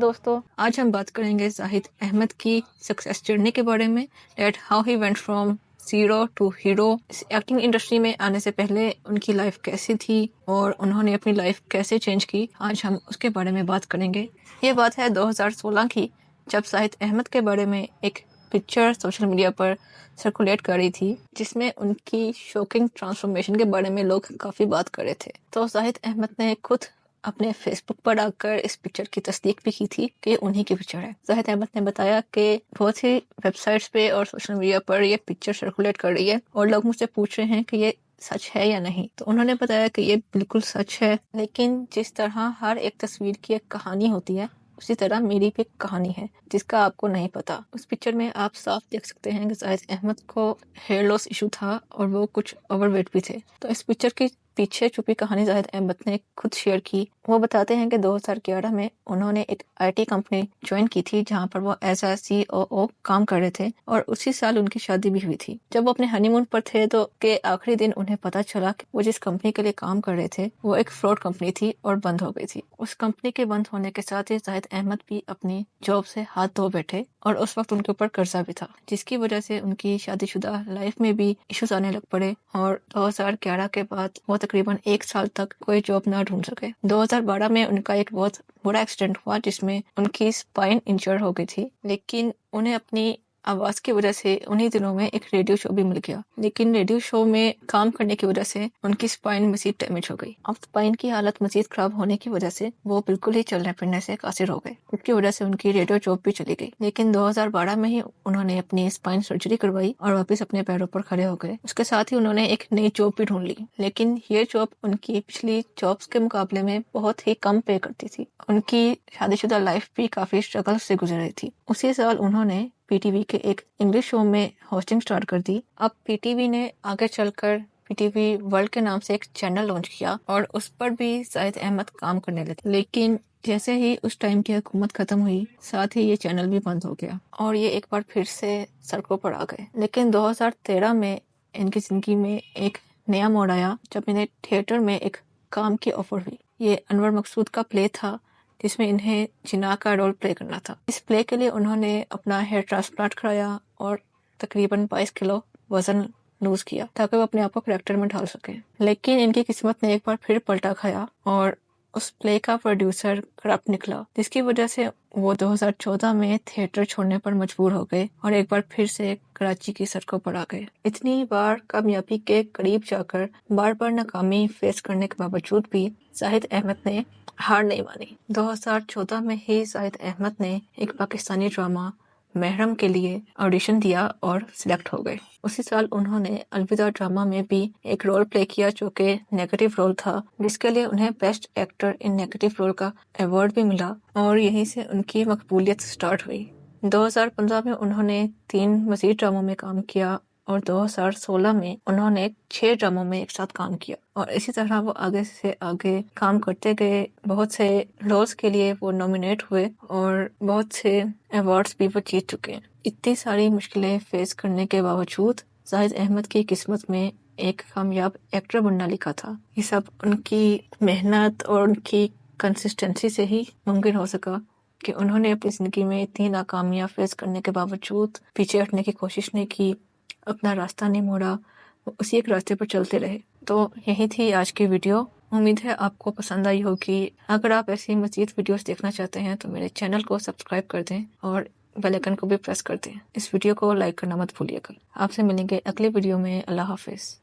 دوستو آج ہم بات کریں گے زاہد احمد کی سکسیس جرنی کے بارے میں، that how he went from zero to hero. Acting industry میں آنے سے پہلے ان کی لائف کیسی تھی اور انہوں نے اپنی لائف کیسے چینج کی، آج ہم اس کے بارے میں بات کریں گے۔ یہ بات ہے 2016 کی، جب زاہد احمد کے بارے میں ایک پکچر سوشل میڈیا پر سرکولیٹ کر رہی تھی جس میں ان کی شوکنگ ٹرانسفارمیشن کے بارے میں لوگ کافی بات کر رہے تھے۔ تو زاہد احمد نے خود اپنے فیس بک پر آ کر اس پکچر کی تصدیق بھی کی تھی کہ انہی کی پکچر ہے۔ زاہد احمد نے بتایا کہ بہت سی ویب سائٹس پہ اور سوشل میڈیا پر یہ پکچر سرکولیٹ کر رہی ہے اور لوگ مجھ سے پوچھ رہے ہیں کہ یہ سچ ہے یا نہیں۔ تو انہوں نے بتایا کہ یہ بالکل سچ ہے، لیکن جس طرح ہر ایک تصویر کی ایک کہانی ہوتی ہے، اسی طرح میری بھی ایک کہانی ہے جس کا آپ کو نہیں پتا۔ اس پکچر میں آپ صاف دیکھ سکتے ہیں کہ زاہد احمد کو ہیئر لاس ایشو تھا اور وہ کچھ اوور ویٹ بھی تھے۔ تو اس پکچر کی پیچھے چھپی کہانی زاہد احمد نے خود شیئر کی۔ وہ بتاتے ہیں کہ 2011 میں انہوں نے ایک IT کمپنی جوائن کی تھی جہاں پر وہ ایز اے COO کام کر رہے تھے، اور اسی سال ان کی شادی بھی ہوئی تھی۔ جب وہ اپنے ہنی مون پر تھے تو کے آخری دن انہیں پتا چلا کہ وہ جس کمپنی کے لیے کام کر رہے تھے وہ ایک فراڈ کمپنی تھی اور بند ہو گئی تھی۔ اس کمپنی کے بند ہونے کے ساتھ ہی زاہد احمد بھی اپنی جاب سے ہاتھ دھو بیٹھے، اور اس وقت ان کے اوپر قرضہ بھی تھا، جس کی وجہ سے ان کی شادی شدہ لائف میں بھی ایشوز آنے لگ پڑے، اور 2011 کے بعد وہ تقریباً 1 سال تک کوئی جاب نہ ڈھونڈ سکے۔ 2012 میں ان کا ایک بہت بڑا ایکسیڈنٹ ہوا جس میں ان کی اسپائن انجر ہو گئی تھی، لیکن انہیں اپنی آواز کی وجہ سے انہی دنوں میں ایک ریڈیو شو بھی مل گیا، لیکن ریڈیو شو میں کام کرنے کی وجہ سے ان کی اسپائن مزید ڈیمیج ہو گئی۔ اب اسپائن کی حالت مزید خراب ہونے کی وجہ سے وہ بالکل ہی چلنے پھرنے سے قاصر ہو گئے، جس کی وجہ سے ان کی ریڈیو جاب بھی چلی گئی۔ لیکن 2012 میں ہی انہوں نے اپنی اسپائن سرجری کروائی اور واپس اپنے پیروں پر کھڑے ہو گئے۔ اس کے ساتھ ہی انہوں نے ایک نئی جاب بھی ڈھونڈ لی، لیکن یہ جاب ان کی پچھلی جابس کے مقابلے میں بہت ہی کم پے کرتی تھی۔ ان کی شادی شدہ لائف بھی کافی اسٹرگل سے گزر رہی تھی۔ اسی سال انہوں نے PTV کے ایک انگلش شو میں ہوسٹنگ سٹارٹ کر دی۔ اب PTV نے آگے چل کر PTV ورلڈ کے نام سے ایک چینل لانچ کیا اور اس پر بھی زاہد احمد کام کرنے لگے، لیکن جیسے ہی اس ٹائم کی حکومت ختم ہوئی، ساتھ ہی یہ چینل بھی بند ہو گیا اور یہ ایک بار پھر سے سڑکوں پر آ گئے۔ لیکن 2013 میں ان کی زندگی میں ایک نیا موڑ آیا جب انہیں تھیٹر میں ایک کام کی آفر ہوئی۔ یہ انور مقصود کا پلے تھا جس میں انہیں جناح کا رول پلے کرنا تھا۔ اس پلے کے لیے انہوں نے اپنا ہیئر ٹرانسپلانٹ کرایا اور تقریباً 22 کلو وزن لوز کیا تاکہ وہ اپنے آپ کو کریکٹر میں ڈھال سکیں، لیکن ان کی قسمت نے ایک بار پھر پلٹا کھایا اور اس پلے کا پروڈیوسر کرپٹ نکلا، جس کی وجہ سے وہ 2014 میں تھیٹر چھوڑنے پر مجبور ہو گئے اور ایک بار پھر سے کراچی کی سڑکوں پر آ گئے۔ اتنی بار کامیابی کے قریب جا کر بار بار ناکامی فیس کرنے کے باوجود بھی زاہد احمد نے ہار نہیں مانی۔ 2014 میں ہی زاہد احمد نے ایک پاکستانی ڈرامہ محرم کے لیے آڈیشن دیا اور سلیکٹ ہو گئے۔ اسی سال انہوں نے الوداع ڈرامہ میں بھی ایک رول پلے کیا جو کہ نیگیٹو رول تھا، جس کے لیے انہیں best actor in negative role کا ایوارڈ بھی ملا، اور یہیں سے ان کی مقبولیت سٹارٹ ہوئی۔ 2015 میں انہوں نے 3 مزید ڈراموں میں کام کیا اور 2016 میں انہوں نے 6 ڈراموں میں ایک ساتھ کام کیا، اور اسی طرح وہ آگے سے آگے کام کرتے گئے۔ بہت سے رولز کے لیے وہ نامینیٹ ہوئے اور بہت سے ایوارڈز بھی وہ جیت چکے ہیں۔ اتنی ساری مشکلیں فیس کرنے کے باوجود زاہد احمد کی قسمت میں ایک کامیاب ایکٹر بننا لکھا تھا۔ یہ سب ان کی محنت اور ان کی کنسسٹنسی سے ہی ممکن ہو سکا کہ انہوں نے اپنی زندگی میں اتنی ناکامیاں فیس کرنے کے باوجود پیچھے ہٹنے کی کوشش نہیں کی، اپنا راستہ نہیں موڑا، وہ اسی ایک راستے پر چلتے رہے۔ تو یہی تھی آج کی ویڈیو، امید ہے آپ کو پسند آئی ہوگی۔ اگر آپ ایسی مزید ویڈیوز دیکھنا چاہتے ہیں تو میرے چینل کو سبسکرائب کر دیں اور بیل آئیکن کو بھی پریس کر دیں۔ اس ویڈیو کو لائک کرنا مت بھولیے گا۔ آپ سے ملیں گے اگلی ویڈیو میں۔ اللہ حافظ۔